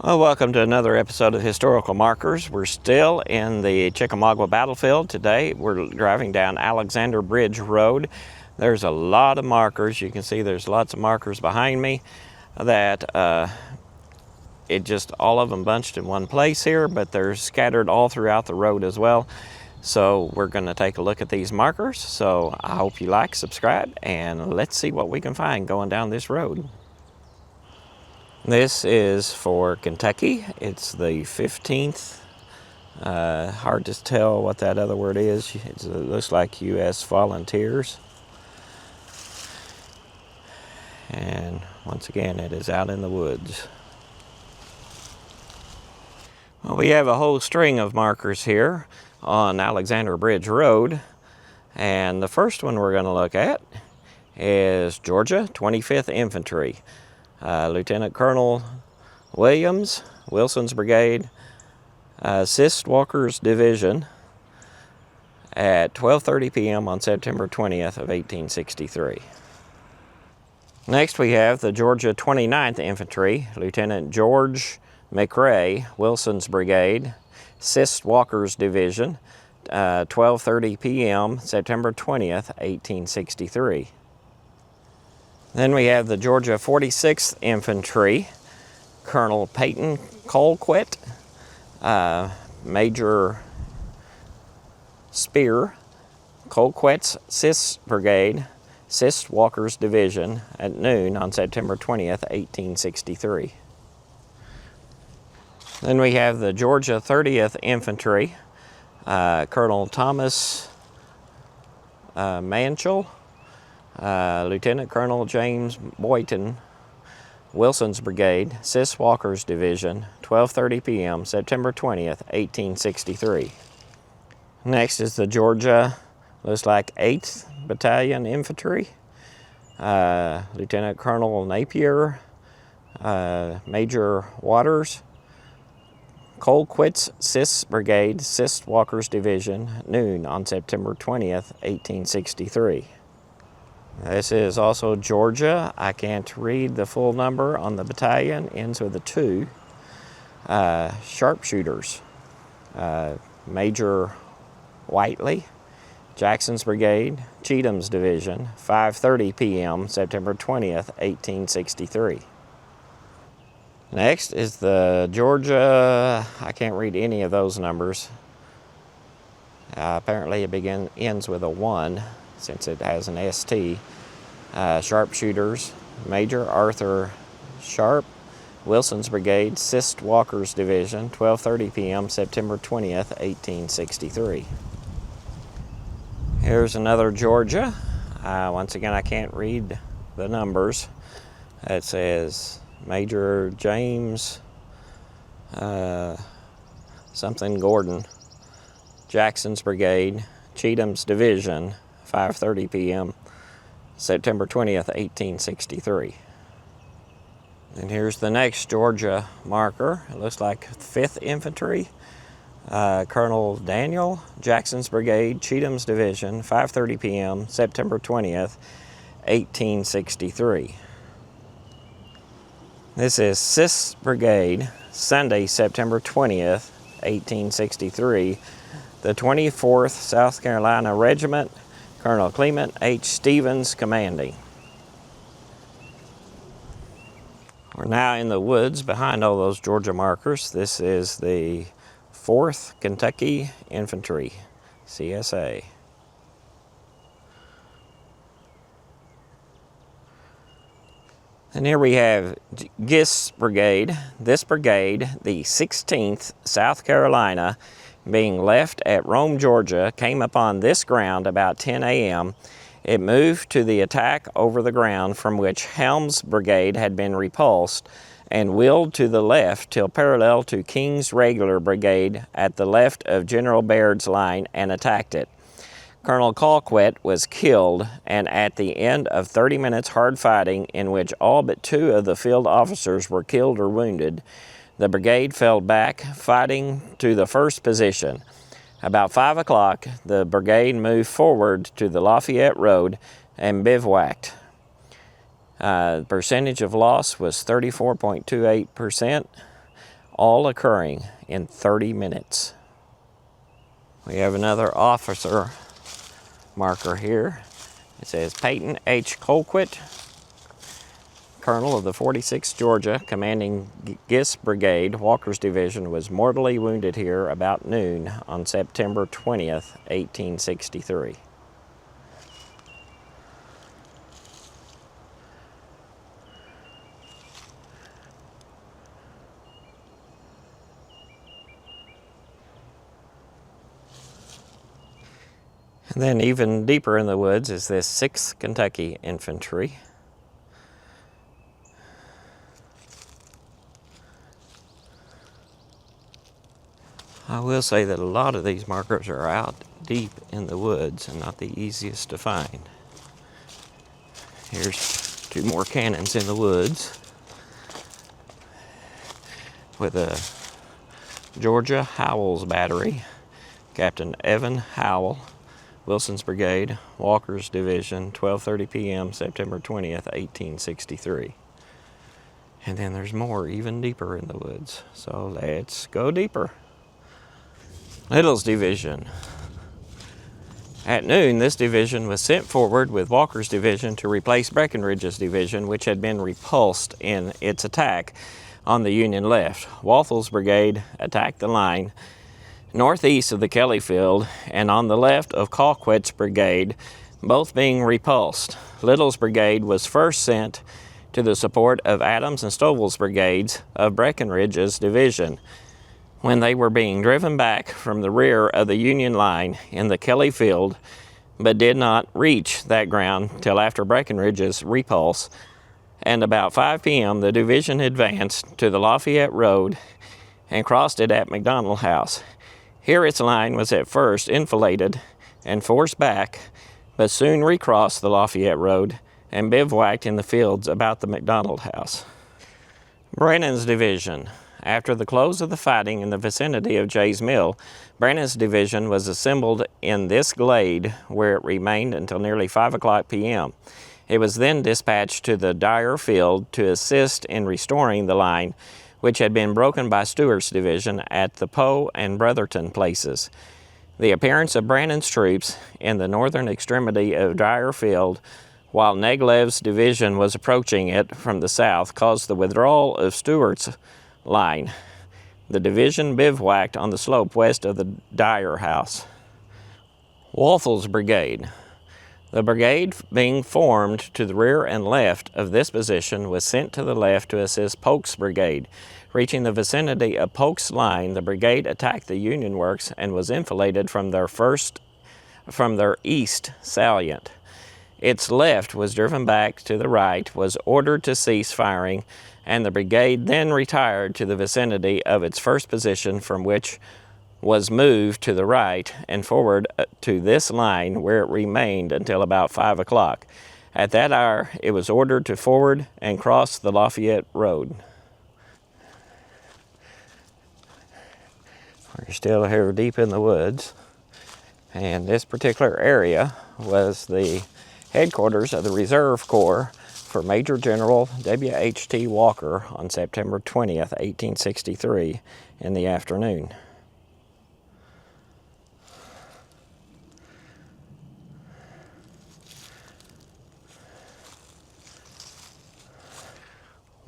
Well, welcome to another episode of Historical Markers. We're still in the Chickamauga battlefield today. We're driving down Alexander Bridge Road. There's a lot of markers. You can see there's lots of markers behind me that all of them bunched in one place here, but they're scattered all throughout the road as well. So we're going to take a look at these markers. So I hope you like, subscribe, and let's see what we can find going down this road. This is for Kentucky. It's the 15th. Hard to tell what that other word is. It looks like U.S. Volunteers. And once again, it is out in the woods. Well, we have a whole string of markers here on Alexander Bridge Road. And the first one we're going to look at is Georgia 25th Infantry. Lieutenant Colonel Williams, Wilson's Brigade, Sis Walker's Division at 12:30 p.m. on September 20th of 1863. Next we have the Georgia 29th Infantry, Lieutenant George McRae, Wilson's Brigade, Sis Walker's Division, 12:30 p.m. September 20th, 1863. Then we have the Georgia 46th Infantry, Colonel Peyton Colquit, Major Spear, Colquit's Sis Brigade, Sis Walker's Division at noon on September 20th, 1863. Then we have the Georgia 30th Infantry, Colonel Thomas Manchell, Lieutenant Colonel James Boynton, Wilson's Brigade, Sis Walker's Division, 12:30 p.m., September 20th, 1863. Next is the Georgia, looks like 8th Battalion Infantry, Lieutenant Colonel Napier, Major Waters, Colquit's Sis Brigade, Sis Walker's Division, noon on September 20th, 1863. This is also Georgia. I can't read the full number on the battalion, ends with a 2. Sharpshooters, Major Whiteley, Jackson's Brigade, Cheatham's Division, 5:30 p.m., September 20th, 1863. Next is the Georgia, I can't read any of those numbers. Apparently it ends with a 1. Since it has an ST. Sharpshooters, Major Arthur Sharp, Wilson's Brigade, Sis Walker's Division, 12:30 p.m., September 20th, 1863. Here's another Georgia. Once again, I can't read the numbers. It says Major James something Gordon, Jackson's Brigade, Cheatham's Division, 5:30 p.m., September 20th, 1863. And here's the next Georgia marker. It looks like 5th Infantry, Colonel Daniel, Jackson's Brigade, Cheatham's Division, 5:30 p.m., September 20th, 1863. This is Sis Brigade, Sunday, September 20th, 1863. The 24th South Carolina Regiment, Colonel Clement H. Stevens commanding. We're now in the woods behind all those Georgia markers. This is the 4th Kentucky Infantry, CSA. And here we have Gist's Brigade. This brigade, the 16th South Carolina, being left at Rome, Georgia, came upon this ground about 10 a.m. It moved to the attack over the ground from which Helm's Brigade had been repulsed and wheeled to the left till parallel to King's regular brigade at the left of General Baird's line and attacked it. Colonel Colquit was killed, and at the end of 30 minutes hard fighting, in which all but 2 of the field officers were killed or wounded, the brigade fell back, fighting to the first position. About 5 o'clock, the brigade moved forward to the Lafayette Road and bivouacked. The percentage of loss was 34.28%. all occurring in 30 minutes. We have another officer marker here. It says Peyton H. Colquit, Colonel of the 46th Georgia, commanding Gist Brigade, Walker's Division, was mortally wounded here about noon on September 20th, 1863. And then even deeper in the woods is this 6th Kentucky Infantry. I will say that a lot of these markers are out deep in the woods and not the easiest to find. Here's 2 more cannons in the woods with a Georgia Howell's battery, Captain Evan Howell, Wilson's Brigade, Walker's Division, 12:30 p.m., September 20th, 1863. And then there's more even deeper in the woods. So let's go deeper. Liddell's Division. At noon, this division was sent forward with Walker's Division to replace Breckinridge's division, which had been repulsed in its attack on the Union left. Walthall's brigade attacked the line northeast of the Kelly Field and on the left of Colquit's brigade, both being repulsed. Liddell's brigade was first sent to the support of Adams and Stovall's brigades of Breckinridge's division when they were being driven back from the rear of the Union line in the Kelly Field, but did not reach that ground till after Breckinridge's repulse. And about 5 p.m. the division advanced to the Lafayette Road and crossed it at McDonald House. Here its line was at first enfiladed and forced back, but soon recrossed the Lafayette Road and bivouacked in the fields about the McDonald House. Brannan's division. After the close of the fighting in the vicinity of Jay's Mill, Brannan's division was assembled in this glade where it remained until nearly 5 o'clock p.m. It was then dispatched to the Dyer Field to assist in restoring the line, which had been broken by Stewart's division at the Poe and Brotherton places. The appearance of Brannan's troops in the northern extremity of Dyer Field while Neglev's division was approaching it from the south caused the withdrawal of Stewart's line. The division bivouacked on the slope west of the Dyer House. Walthall's brigade. The brigade being formed to the rear and left of this position was sent to the left to assist Polk's brigade. Reaching the vicinity of Polk's line, the brigade attacked the Union works and was enfiladed from their east salient. Its left was driven back to the right, was ordered to cease firing, and the brigade then retired to the vicinity of its first position, from which was moved to the right and forward to this line, where it remained until about 5 o'clock. At that hour, it was ordered to forward and cross the Lafayette Road. We're still here deep in the woods, and this particular area was the headquarters of the Reserve Corps for Major General W.H.T. Walker on September 20th, 1863 in the afternoon.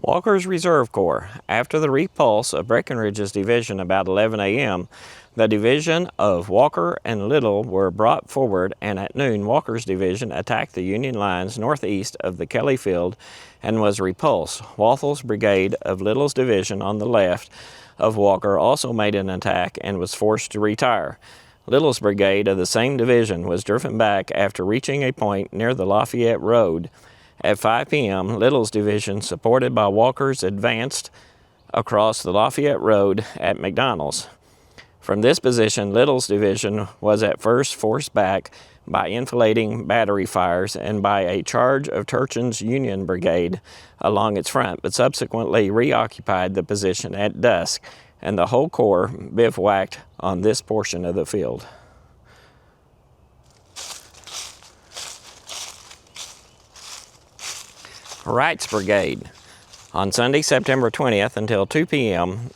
Walker's Reserve Corps. After the repulse of Breckinridge's division about 11 a.m., the division of Walker and Liddell were brought forward, and at noon Walker's division attacked the Union lines northeast of the Kelly Field and was repulsed. Walthall's brigade of Liddell's division on the left of Walker also made an attack and was forced to retire. Liddell's brigade of the same division was driven back after reaching a point near the Lafayette Road. At 5 p.m., Liddell's division, supported by Walker's, advanced across the Lafayette Road at McDonald's. From this position, Liddell's division was at first forced back by enfilading battery fires and by a charge of Turchin's Union Brigade along its front, but subsequently reoccupied the position at dusk, and the whole corps bivouacked on this portion of the field. Wright's Brigade. On Sunday, September 20th until 2 p.m.,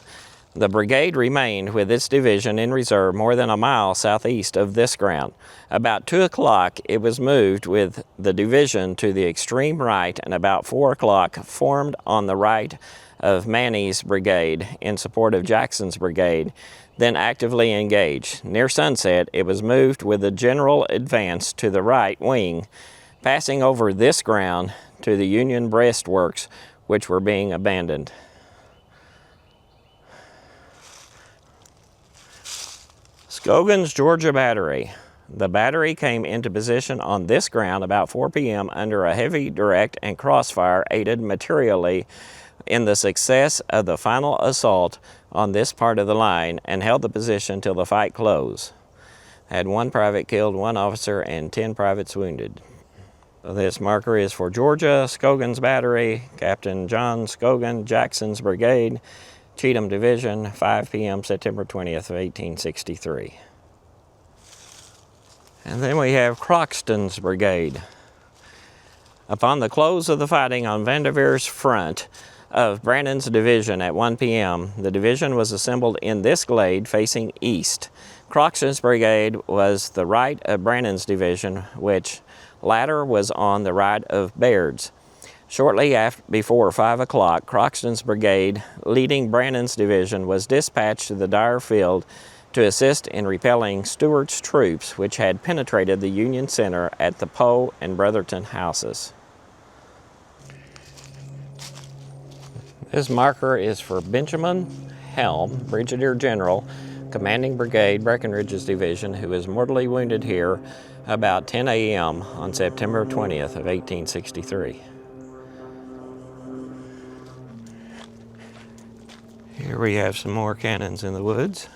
The brigade remained with its division in reserve more than a mile southeast of this ground. About 2 o'clock, it was moved with the division to the extreme right, and about 4 o'clock formed on the right of Manny's brigade in support of Jackson's brigade, then actively engaged. Near sunset, it was moved with the general advance to the right wing, passing over this ground to the Union breastworks, which were being abandoned. Scogan's Georgia Battery. The battery came into position on this ground about 4 p.m. under a heavy direct and crossfire, aided materially in the success of the final assault on this part of the line, and held the position till the fight closed. Had 1 private killed, 1 officer, and 10 privates wounded. This marker is for Georgia, Scogan's Battery, Captain John Scogan, Jackson's Brigade, Cheatham Division, 5 p.m. September 20th of 1863. And then we have Croxton's Brigade. Upon the close of the fighting on Vanderveer's front of Brannan's division at 1 p.m., the division was assembled in this glade facing east. Croxton's Brigade was the right of Brannan's division, which latter was on the right of Baird's. Shortly before 5 o'clock, Croxton's Brigade, leading Brannan's division, was dispatched to the Dyer Field to assist in repelling Stewart's troops, which had penetrated the Union center at the Poe and Brotherton houses. This marker is for Benjamin Helm, Brigadier General, commanding Brigade, Breckinridge's division, who was mortally wounded here about 10 a.m. on September 20th of 1863. Here we have some more cannons in the woods.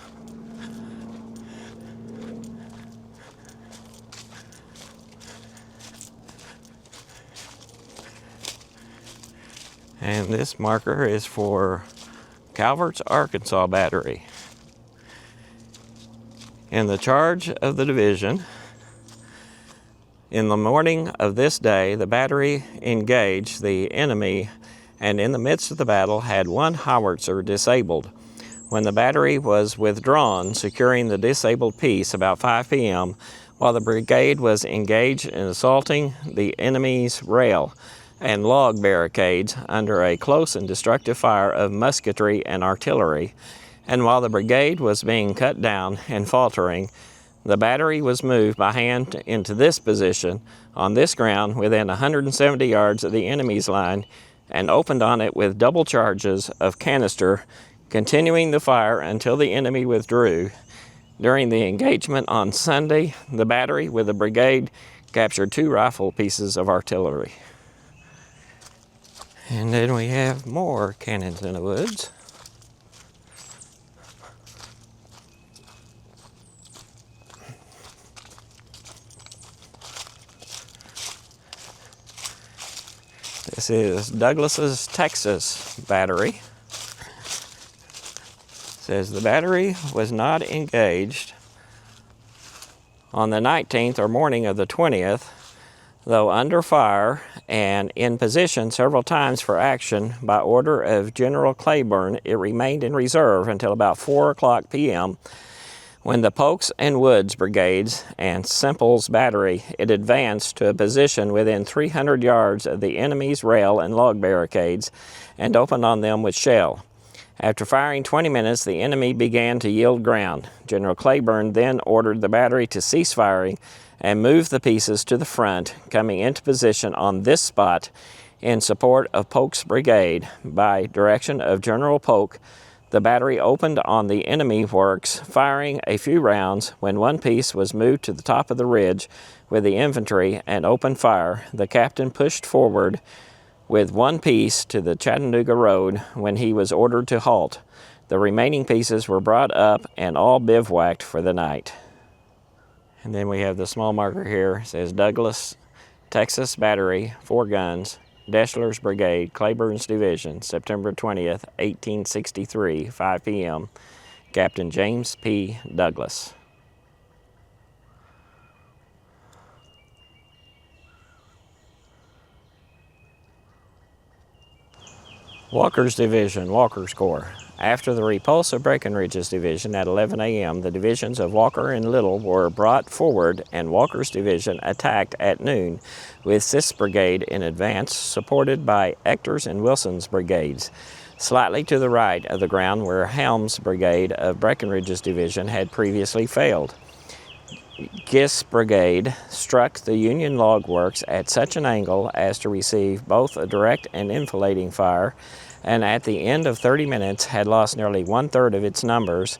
And this marker is for Calvert's Arkansas Battery. In the charge of the division, in the morning of this day, the battery engaged the enemy, and in the midst of the battle had 1 howitzer disabled. When the battery was withdrawn, securing the disabled piece about 5 p.m., while the brigade was engaged in assaulting the enemy's rail and log barricades under a close and destructive fire of musketry and artillery, and while the brigade was being cut down and faltering, the battery was moved by hand into this position on this ground within 170 yards of the enemy's line, and opened on it with double charges of canister, continuing the fire until the enemy withdrew. During the engagement on Sunday, the battery with the brigade captured 2 rifle pieces of artillery. And then we have more cannons in the woods. This is Douglas's Texas Battery. It says the battery was not engaged on the 19th or morning of the 20th, though under fire and in position several times for action by order of General Claiborne. It remained in reserve until about 4 o'clock p.m., when the Polk's and Woods brigades and Semple's battery, it advanced to a position within 300 yards of the enemy's rail and log barricades and opened on them with shell. After firing 20 minutes, the enemy began to yield ground. General Claiborne then ordered the battery to cease firing and move the pieces to the front, coming into position on this spot in support of Polk's brigade. By direction of General Polk, the battery opened on the enemy works, firing a few rounds. When 1 piece was moved to the top of the ridge with the infantry and opened fire, the captain pushed forward with 1 piece to the Chattanooga Road when he was ordered to halt. The remaining pieces were brought up and all bivouacked for the night. And then we have the small marker here. It says Douglas, Texas Battery, 4 guns, Deschler's Brigade, Claiborne's Division, September 20th, 1863, 5 p.m. Captain James P. Douglas. Walker's Division, Walker's Corps. After the repulse of Breckinridge's division at 11 a.m., the divisions of Walker and Liddell were brought forward, and Walker's division attacked at noon, with 6th Brigade in advance, supported by Ector's and Wilson's brigades, slightly to the right of the ground where Helm's brigade of Breckinridge's division had previously failed. Gist's brigade struck the Union log works at such an angle as to receive both a direct and enfilading fire, and at the end of 30 minutes had lost nearly 1/3 of its numbers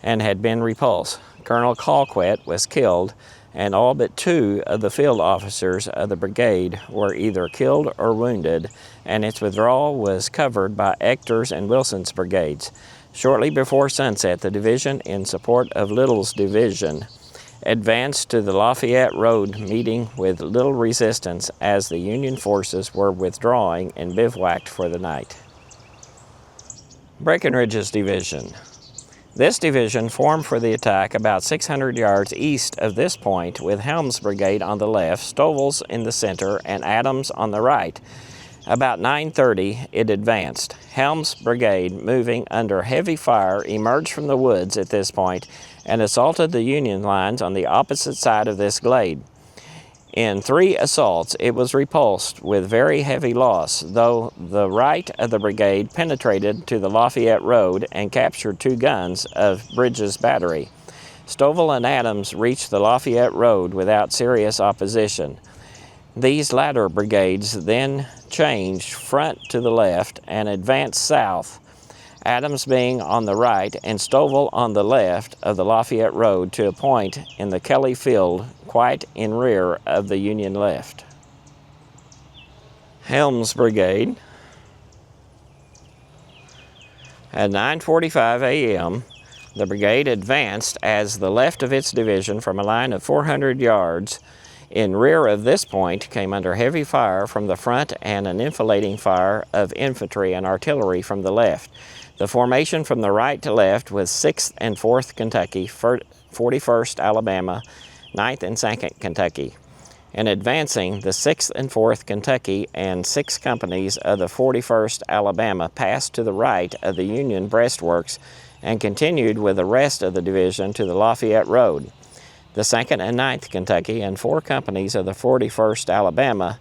and had been repulsed. Colonel Colquit was killed, and all but 2 of the field officers of the brigade were either killed or wounded, and its withdrawal was covered by Ector's and Wilson's brigades. Shortly before sunset, the division in support of Liddell's division advanced to the Lafayette Road, meeting with little resistance as the Union forces were withdrawing and bivouacked for the night. Breckinridge's division. This division formed for the attack about 600 yards east of this point, with Helm's brigade on the left, Stovall's in the center, and Adams on the right. About 9:30, it advanced. Helm's brigade, moving under heavy fire, emerged from the woods at this point and assaulted the Union lines on the opposite side of this glade. In 3 assaults, it was repulsed with very heavy loss, though the right of the brigade penetrated to the Lafayette Road and captured 2 guns of Bridges' battery. Stovall and Adams reached the Lafayette Road without serious opposition. These latter brigades then changed front to the left and advanced south, Adams being on the right and Stovall on the left of the Lafayette Road to a point in the Kelly Field quite in rear of the Union left. Helm's brigade. At 9:45 a.m., the brigade advanced as the left of its division from a line of 400 yards. In rear of this point came under heavy fire from the front and an enfilading fire of infantry and artillery from the left. The formation from the right to left was 6th and 4th Kentucky, 41st Alabama, 9th and 2nd Kentucky. In advancing, the 6th and 4th Kentucky and 6 companies of the 41st Alabama passed to the right of the Union breastworks and continued with the rest of the division to the Lafayette Road. The 2nd and 9th Kentucky and 4 companies of the 41st Alabama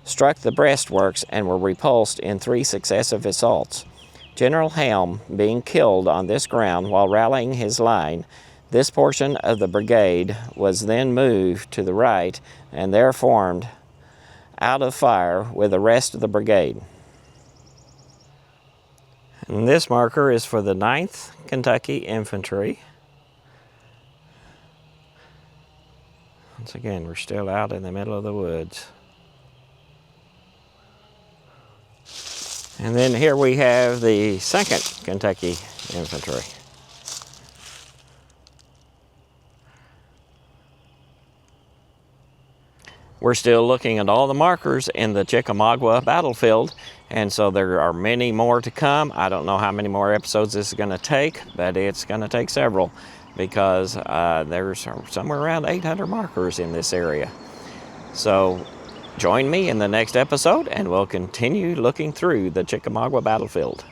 struck the breastworks and were repulsed in 3 successive assaults. General Helm being killed on this ground while rallying his line, this portion of the brigade was then moved to the right and there formed out of fire with the rest of the brigade. And this marker is for the 9th Kentucky Infantry. Once again, we're still out in the middle of the woods. And then here we have the 2nd Kentucky Infantry. We're still looking at all the markers in the Chickamauga battlefield, and so there are many more to come. I don't know how many more episodes this is going to take, but it's going to take several because there's somewhere around 800 markers in this area. So join me in the next episode and we'll continue looking through the Chickamauga battlefield.